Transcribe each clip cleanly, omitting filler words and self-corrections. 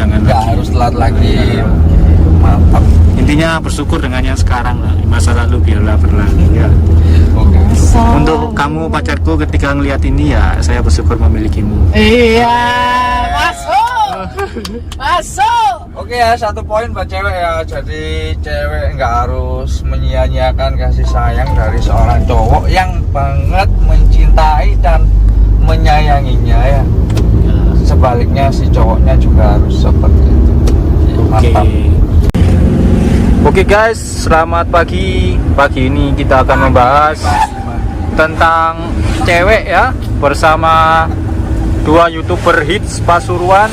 jangan nggak lagi. harus telat lagi. Mantap. Intinya bersyukur dengan yang sekarang lah. Masa lalu biarlah berlalu ya. Oke. Untuk kamu pacarku ketika ngelihat ini ya saya bersyukur memilikimu. Iya, masuk. Oke ya, 1 poin buat cewek ya. Jadi cewek nggak harus menyia-nyiakan kasih sayang dari seorang cowok yang banget mencintai dan menyayanginya ya. Sebaliknya si cowoknya juga harus seperti itu. Mantap. Oke guys, selamat pagi. Pagi ini kita akan membahas tentang cewek ya, bersama 2 YouTuber hits Pasuruan.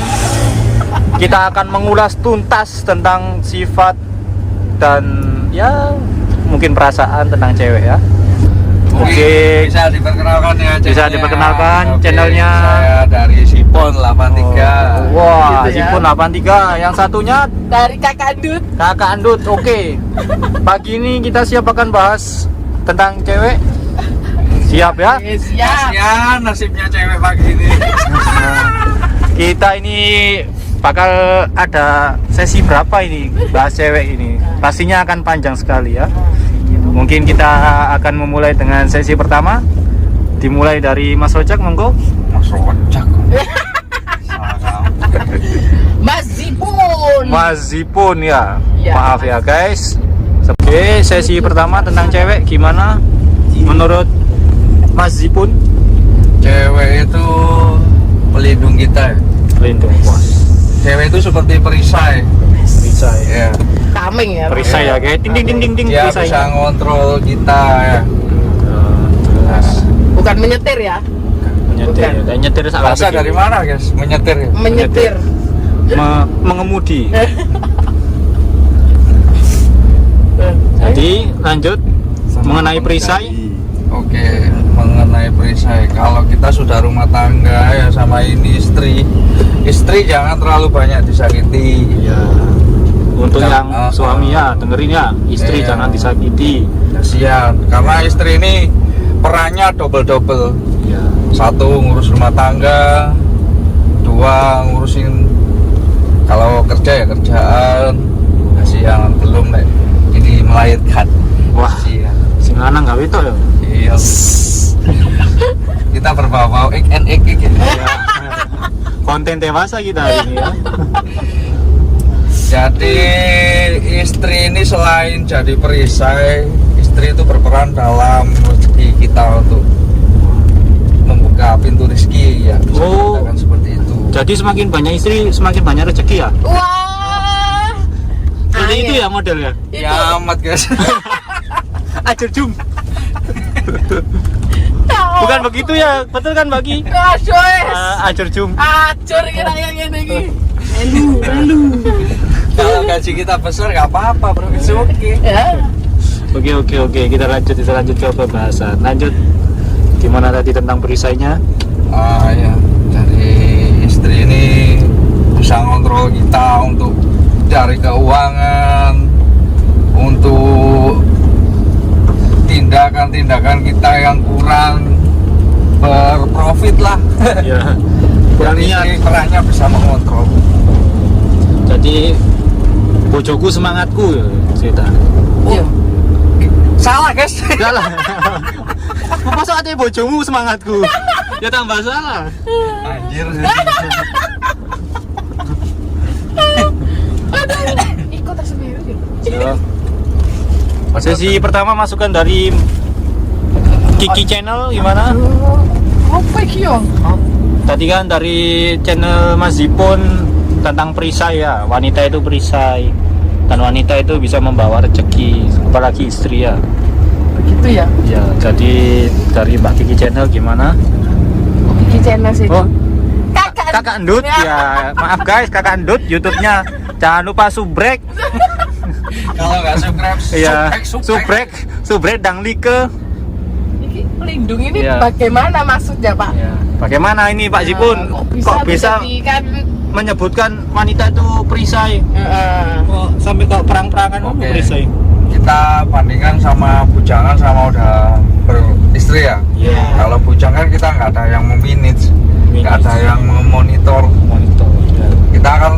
Kita akan mengulas tuntas tentang sifat dan ya mungkin perasaan tentang cewek ya. Oke, Bisa diperkenalkan ya channelnya. Bisa diperkenalkan Oke, channelnya. Saya dari Sipon 83. Wah, Gitu ya. Sipon 83. Yang satunya Dari Kakak Andut. Kakak Andut. Oke. Pagi ini kita siap akan bahas tentang cewek. Siap ya? Siap. Kasihan nasibnya cewek pagi ini. Kita ini bakal ada sesi berapa ini bahas cewek ini. Pastinya akan panjang sekali ya. Mungkin kita akan memulai dengan sesi pertama. Dimulai dari Mas Rojak, monggo. Mas Rojak. Salah kamu. Mas Zipun. Mas Zipun ya. Ya, Maaf ya guys. Oke, sesi pertama tentang cewek gimana menurut Mas Zipun? Cewek itu pelindung kita ya. Lindung. Wah, Cewek itu seperti perisai. perisai. Ya. Tameng ya. Perisai ya, kayak ting ting ting ting ting Dia perisai. bisa ngontrol kita ya. Terus Bukan menyetir ya. menyetir, Bukan. dan nyetir salah Bahasa dari mana guys? Menyetir ya? Menyetir. mengemudi. Jadi lanjut mengenai perisai. Oke, mengenai perisai. Kalau kita sudah rumah tangga ya sama ini istri jangan terlalu banyak disakiti. Ya. Untuk Ya, yang suami ya dengerin ya, istri Iya. jangan disakiti. Kasihan, karena istri ini perannya double. Ya. 1 ngurus rumah tangga, 2 ngurusin kalau kerja ya kerjaan. Kasihan, belum nek ini melahirkan. Wah, Kasihan. sing lanang gawe tok ya. Iya. Kita berbau-bau ik ya. Ya. Konten dewasa kita hari ini ya. Jadi istri ini selain jadi perisai, istri itu berperan dalam rezeki kita untuk membuka pintu rezeki ya. Bisa Oh. dikatakan seperti itu. Jadi semakin banyak istri semakin banyak rezeki ya. Wah. Seperti Aneh. itu ya modelnya. Ya amat guys. Ajar jum. Bukan begitu ya, betul kan bagi? Asyik. Ajar jum. Acur kita yang ini. Kalau gaji kita besar nggak apa-apa bro, it's okay. Ya. Oke, kita lanjut ke pembahasan. Lanjut. Gimana tadi tentang perisainya? Ya, dari istri ini bisa ngontrol kita untuk cari keuangan, untuk tindakan-tindakan kita yang kurang berprofit lah. Ya. Kurang Jadi niat. istri perannya bisa mengontrol. Jadi bojoku semangatku ya, cerita. Iya. Salah guys. Enggak lah. Masa ada bojomu semangatku? Ya tambah salah. Anjir. Ikut tersendiri. Ya. Sesi pertama masukan dari Kiki Channel gimana? Apa iki yo? Tadi kan dari channel Mas Zipun tentang perisai ya, wanita itu perisai dan wanita itu bisa membawa rezeki, apalagi istri ya. Begitu ya. Ya, jadi dari Mbak Kiki Channel gimana? Iki channel sih. Oh, Kakak. Kakak Andut ya, maaf guys, Kakak Andut YouTube-nya jangan lupa subrek. Kalau nggak subscribe, Iya, subrek dangli ke. Iki pelindung ini Iya. bagaimana maksudnya Pak? Ya, bagaimana ini Pak Zipun? Kok bisa dijadikan menyebutkan wanita itu perisai? Kok sampai kok perang-perangan Oke. perisai? kita bandingkan sama bujangan sama udah beristri ya. Iya. Kalau bujangan kita nggak ada yang memanage, nggak ada yang memonitor. Monitor. Ya. Kita kan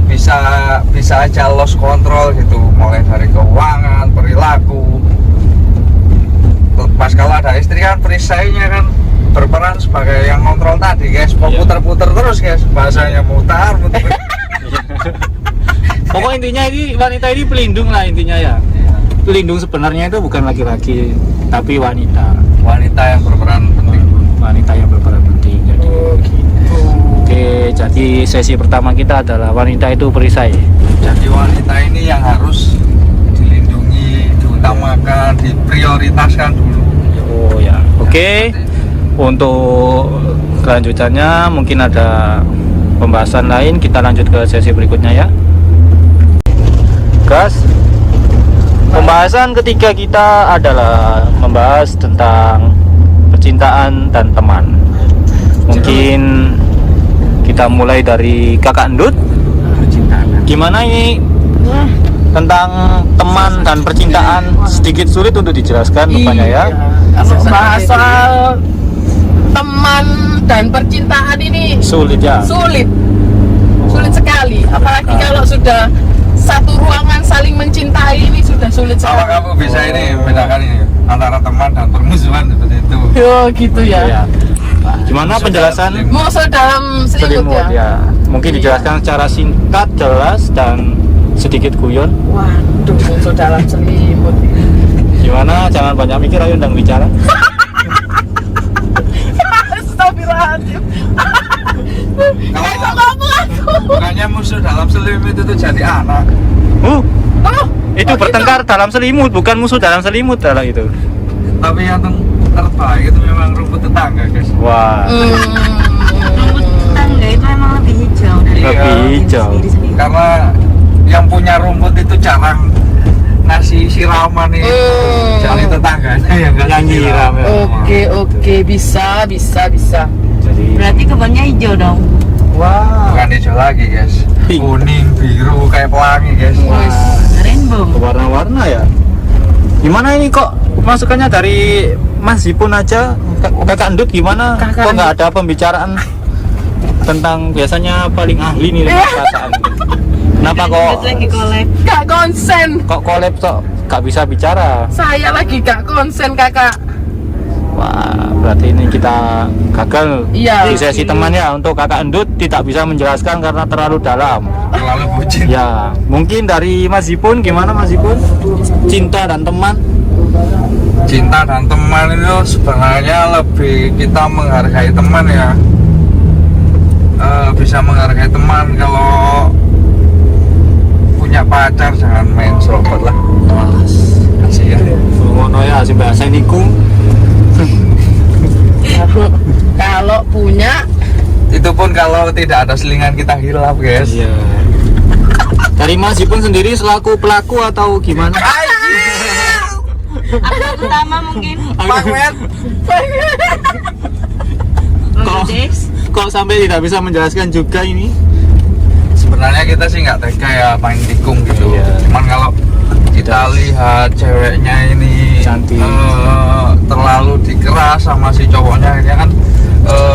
bisa aja lost control gitu, mulai dari keuangan, perilaku. Pas kalau ada istri kan perisainya kan berperan sebagai yang kontrol tadi guys, mau Iya. puter-puter terus guys, bahasanya mutar. Pokoknya intinya ini wanita ini pelindung lah intinya ya. Pelindung sebenarnya itu bukan laki-laki tapi wanita. Wanita yang berperan penting. Wanita yang berperan penting. Jadi oke, jadi sesi pertama kita adalah wanita itu perisai. Jadi wanita ini yang harus dilindungi, diutamakan, diprioritaskan dulu. Oh ya. Oke. Untuk kelanjutannya mungkin ada pembahasan lain, kita lanjut ke sesi berikutnya ya. Gas. Pembahasan ketiga kita adalah membahas tentang percintaan dan teman. Mungkin kita mulai dari Kakak Endut. Gimana ini tentang teman dan percintaan, sedikit sulit untuk dijelaskan rupanya ya. Kalau bahas soal teman dan percintaan ini Sulit ya. sulit sekali, apalagi kalau sudah satu ruangan saling mencintai ini sudah sulit Apa sekali. kamu bisa ini bedakan ini antara teman dan permusuhan seperti itu? Yo gitu ya. Ya. Gimana penjelasan Musuh dalam selimut selimut ya. ya? Mungkin dijelaskan secara singkat, jelas dan sedikit guyon. Waduh, musuh dalam selimut. Gimana? Jangan banyak mikir, ayo undang bicara. Astagfirullahaladzim. Kalau Ngomong aku. bukannya musuh dalam selimut itu jadi anak. Oh, Itu oh, bertengkar dalam selimut, bukan musuh dalam selimut adalah itu. Tapi yang terbaik itu memang rumput tetangga guys. Wah. Rumput tetangga itu emang lebih hijau dari Lebih hijau. sendiri-sendiri. Karena yang punya rumput itu jarang ngasih siraman nih. Jadi tetangganya yang ngasih Yang nyiram, ya. Oke, bisa. Jadi Berarti kebunnya hijau dong. wah, Bukan hijau lagi guys, Pink. kuning, biru kayak pelangi guys. Wis. Rainbow. warna-warna ya. Gimana ini kok masukannya dari Mas Zipun aja? Kakak Endut gimana? Kakak Kok nggak ada pembicaraan tentang biasanya paling ahli nih tentang perasaan? Kenapa kok Lanjut lagi kolek. Gak konsen. collab kok nggak bisa bicara? Saya lagi gak konsen kakak. Wah, berarti ini kita gagal Iya. di sesi teman ya. Untuk Kakak Endut tidak bisa menjelaskan karena terlalu dalam. Terlalu bucin. Ya, mungkin dari Mas Zipun gimana Mas Zipun? Cinta dan teman. Cinta dan teman itu sebenarnya lebih kita menghargai teman ya. Bisa menghargai teman. Kalau punya pacar jangan main serobot lah. Kasih ya. Ngono ya, sing bahasa niku. Kalau punya Itu pun kalau tidak ada selingan kita hilaf guys. Iya. Dari Mas Zipun sendiri selaku pelaku atau gimana? Aktor utama mungkin. Magnet. Kok, kok sampai tidak bisa menjelaskan juga ini? Sebenarnya kita sih nggak tega ya main tikung gitu. Iya. Cuman kalau kita lihat ceweknya ini Cantik. terlalu dikeras sama si cowoknya, akhirnya kan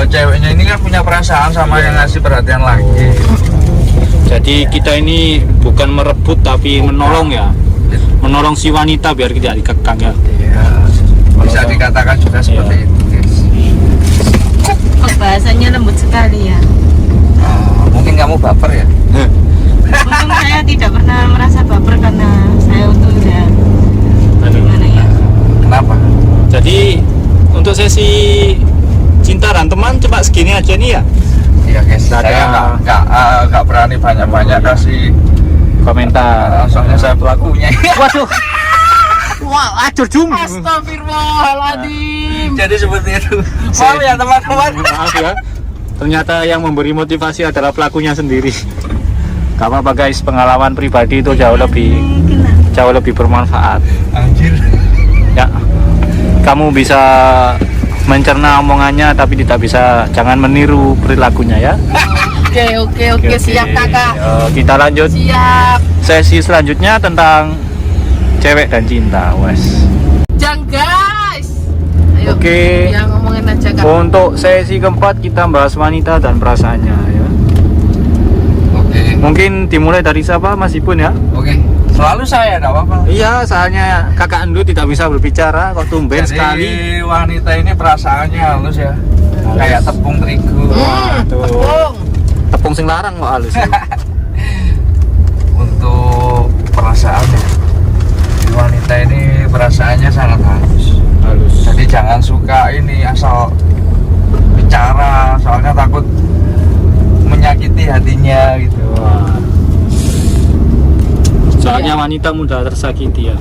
ceweknya ini kan punya perasaan sama yang ngasih perhatian lagi. Jadi kita ini bukan merebut tapi menolong ya. Menolong si wanita biar tidak dikekang ya. Iya. Bisa dikatakan juga seperti Iya. itu guys. Kok bahasanya lembut sekali ya. Mungkin kamu baper ya. Untung saya tidak pernah merasa baper karena saya udah gimana ya. Kenapa? Jadi untuk sesi cinta dan teman coba segini aja nih ya. Iya guys. Nggak ada- Saya nggak berani banyak-banyak kasih Komentar. soalnya saya pelakunya. Waduh. Wah, acur jum. Astagfirullahaladzim. Jadi seperti itu. Maaf ya teman-teman. Maaf ya. Ternyata yang memberi motivasi adalah pelakunya sendiri. Gak apa-apa guys, pengalaman pribadi itu jauh lebih bermanfaat. Anjir. Ya, kamu bisa mencerna omongannya tapi tidak bisa, jangan meniru perilakunya ya. Oke, siap kakak. Kita lanjut Siap. sesi selanjutnya tentang cewek dan cinta, wes. Jang guys. Ayo. Oke. Ya ngomongin aja kak. Untuk sesi keempat kita bahas wanita dan perasaannya ya. Oke. Mungkin dimulai dari siapa Mas Ipun ya? Oke, selalu saya, enggak apa-apa. Iya, soalnya kakak Andu tidak bisa berbicara kok tumben Jadi sekali. wanita ini perasaannya halus ya, kayak tepung terigu. Tuh. Tepung. Tepung sing larang kok halus. Untuk perasaannya, jadi wanita ini perasaannya sangat halus. Halus. Jadi jangan suka ini asal bicara, soalnya takut menyakiti hatinya gitu. Wah. Soalnya wanita mudah tersakiti ya.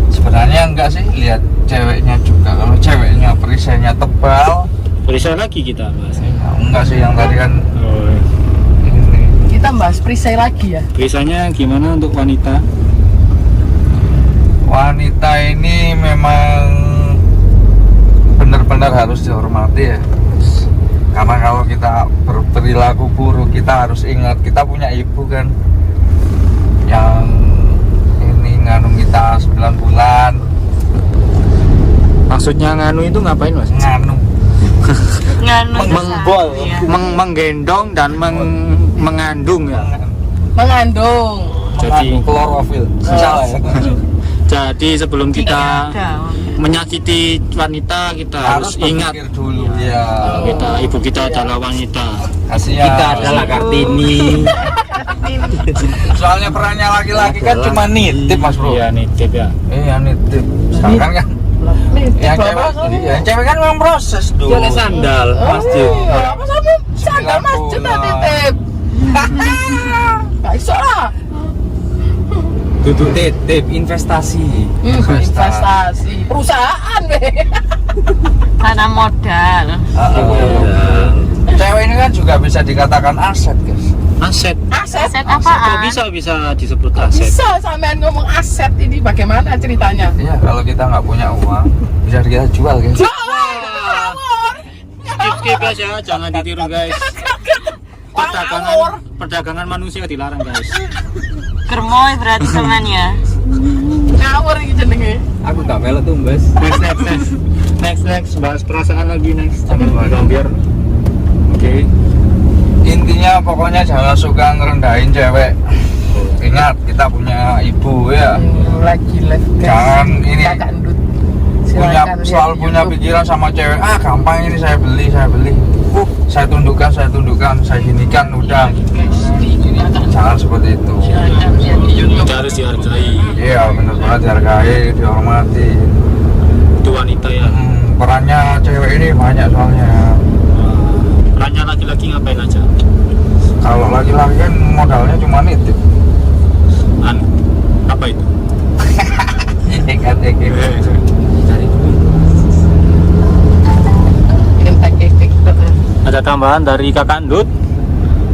Sebenarnya enggak sih, lihat ceweknya juga. Kalau ceweknya perisainya tebal, Perisai lagi kita bahasnya. ya enggak sih, yang tadi kan Oh. ini. Kita bahas perisai lagi ya. Perisainya gimana untuk wanita? Wanita ini memang benar-benar harus dihormati ya. Karena kalau kita berperilaku buruk, kita harus ingat kita punya ibu kan, yang ini ngandung kita 9 bulan. Maksudnya nganu itu ngapain Mas? Nganu Mengbol, Iya. menggendong dan mengandung ya. Mengandung. Jadi- klorofil. Salah ya. Jadi sebelum kita Ada. menyakiti wanita kita harus ingat berpikir dulu ya. ibu kita adalah wanita. Kasihan. Kita adalah Kartini. Soalnya perannya laki-laki kan cuma nitip Mas Bro. Iya nitip ya. Iya nitip. Sedangkan kan Nih, yang bapak cewek, sama. iya, yang cewek kan memang proses dulu. sandal Oh, iya. Apa sama sandal masjid 90 tadi titip. Gak iso lah. Duduk titip investasi. Investasi perusahaan be. Tanam modal. Cewek ini kan juga bisa dikatakan aset guys. Aset. Aset. Aset Kok apaan? bisa disebut aset? Bisa sampean ngomong aset ini bagaimana ceritanya? Iya, kalau kita nggak punya uang bisa kita jual guys. Skip aja, jangan ditiru guys. Perdagangan manusia dilarang guys. Kermoy berarti temannya. Ngawur iki jenenge. Aku gak melo tuh Mbak. Next, bahas perasaan lagi next. Jangan biar. Oke. Intinya pokoknya jangan suka ngerendahin cewek. Ingat kita punya ibu ya. Lagi live guys. Jangan ini Kakak Endut. punya Silakan lihat selalu di punya YouTube. pikiran sama cewek. Ah gampang ini saya beli. Saya tundukkan, saya ginikan udah. Jangan seperti itu. Kita harus dihargai. Iya benar banget, dihargai, dihormati. Itu wanita ya. Perannya cewek ini banyak soalnya. Perannya laki-laki ngapain aja? Kalau laki-laki kan modalnya cuma nitip. Apa itu? Ikat-ikat. Cari duit. Efek-efek. Ada tambahan dari kakak Ndut?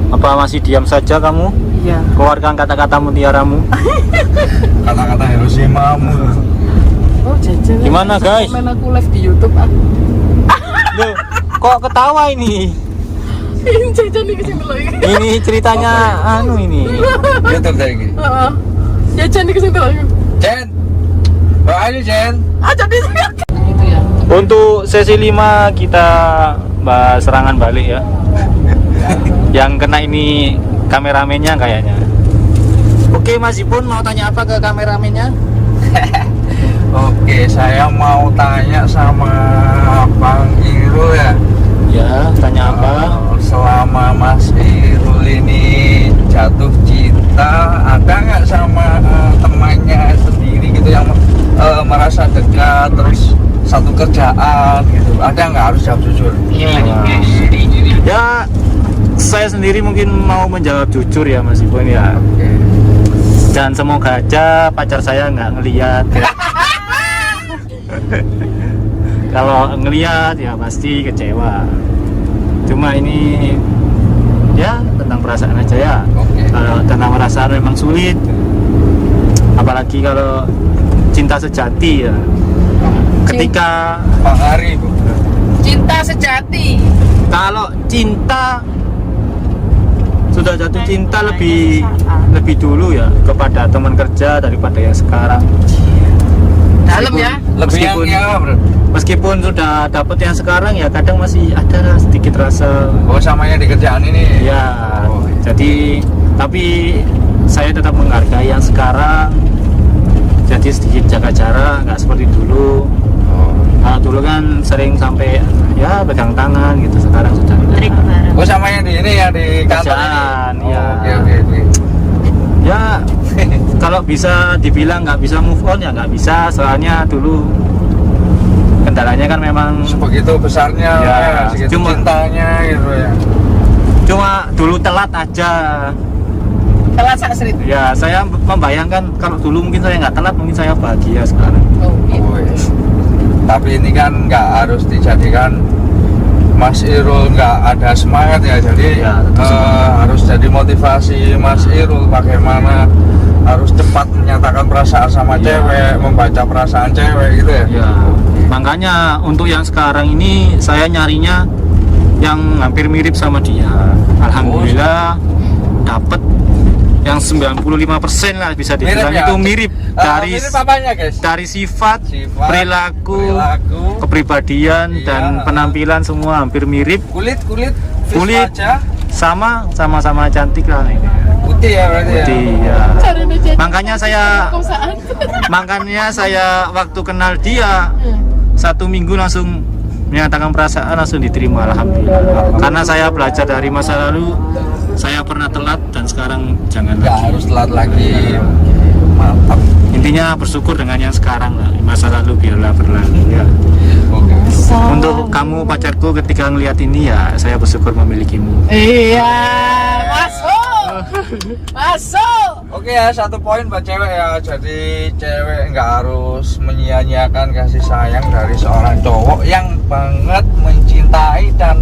Apa masih diam saja kamu? Iya. Keluarkan kata-kata mutiaramu. Kata-kata Hiroshima-mu. Oh jajan. Gimana, guys? Main aku live di YouTube ah. Loh, kok ketawa ini? Ini jajan iki sing delok iki. Ini ceritanya anu ini. YouTube tadi. Heeh. Jajan iki sing delok iki. Jen, bawa ini Jen. Ah jadi itu ya. Untuk sesi 5 kita bahas serangan balik ya. Yang kena ini kameramennya kayaknya. Oke, Mas Ipun mau tanya apa ke kameramennya? Oke, saya mau tanya sama Bang Irul ya. Ya, tanya apa? Selama Mas Irul ini jatuh cinta, ada nggak sama temannya sendiri gitu yang merasa dekat, terus satu kerjaan gitu? Ada nggak, harus jawab jujur? Ya, saya sendiri mungkin mau menjawab jujur ya Mas Ipun ya. Oke. Dan semoga aja pacar saya nggak ngeliat ya. Kalau ngeliat ya pasti kecewa. Cuma ini ya tentang perasaan aja ya. Oke. Kalau tentang perasaan memang sulit. Apalagi kalau cinta sejati ya. Ketika Bang Ari, Bu. Cinta sejati. kalau cinta sudah jatuh cinta lebih dulu ya kepada teman kerja daripada yang sekarang. Dalam ya. Lebih yang Meskipun- ya, bro. Meskipun sudah dapet yang sekarang ya kadang masih ada sedikit rasa Oh, sama yang di kerjaan ini. ya. Oh, iya. Jadi Tapi saya tetap menghargai yang sekarang. Jadi sedikit jaga jarak, nggak seperti dulu. Kalau dulu kan sering sampai ya pegang tangan gitu, sekarang sudah Tarik bareng. Oh sama yang di ini ya di kantor Kerjaan, ini. ya. Oke. ya kalau bisa dibilang nggak bisa move on ya nggak bisa, soalnya dulu kendalanya kan memang Sebegitu besarnya Ya, ya, segitu cuma- cintanya gitu ya. cuma dulu telat aja. Telat sak serit. Ya saya membayangkan kalau dulu mungkin saya nggak telat, mungkin saya bahagia sekarang. Oh, gitu. Wih. Tapi ini kan nggak harus dijadikan Mas Irul nggak ada semangat ya, jadi Ya, tetap semangat. harus jadi motivasi Mas Irul bagaimana harus cepat menyatakan perasaan sama Ya. cewek, membaca perasaan cewek gitu ya. Ya, makanya untuk yang sekarang ini saya nyarinya yang hampir mirip sama dia. Alhamdulillah dapat yang 95% lah bisa dibilang ya? itu mirip dari mirip apanya guys? dari sifat, Sifat, perilaku, perilaku, kepribadian Iya. dan penampilan semua hampir mirip. kulit Kulit wajah sama-sama cantik lah ini. putih ya berarti Putih, ya. ya. Caranya jadi Makanya kosaan. saya waktu kenal dia 1 minggu langsung menyatakan perasaan, langsung diterima, alhamdulillah. Karena saya belajar dari masa lalu, saya pernah telat dan sekarang jangan Nggak lagi. harus telat lagi. Mantap. Intinya bersyukur dengan yang sekarang lah. Masa lalu biarlah berlalu ya. Oke. Untuk kamu pacarku, ketika ngelihat ini ya saya bersyukur memilikimu. Iya, masuk. Oke ya, 1 poin buat cewek ya. Jadi cewek nggak harus menyia-nyiakan kasih sayang dari seorang cowok yang banget mencintai dan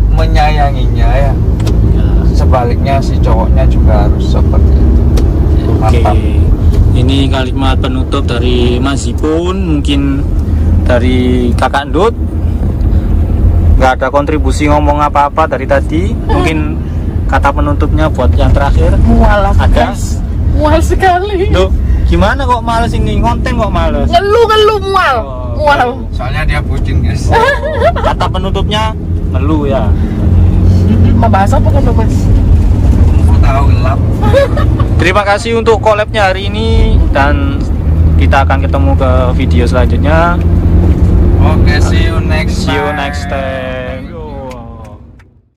menyayanginya ya. Sebaliknya si cowoknya juga harus seperti itu. Oke, Mantap. ini kalimat penutup dari Mas Ipun, mungkin dari Kakak Ndut. Nggak ada kontribusi ngomong apa-apa dari tadi. Mungkin kata penutupnya buat yang terakhir. Mual aku, Ada? guys. Mual sekali. Duh, gimana kok males ini? Konten kok males? Ngeluh mual. Oh. Mual. Soalnya dia bucin guys. Kata penutupnya ngeluh ya. Mau bahas apa kan, Mas? Aku tahu gelap. Terima kasih untuk collabnya hari ini, dan kita akan ketemu ke video selanjutnya. Oke, see you next See you time. next time.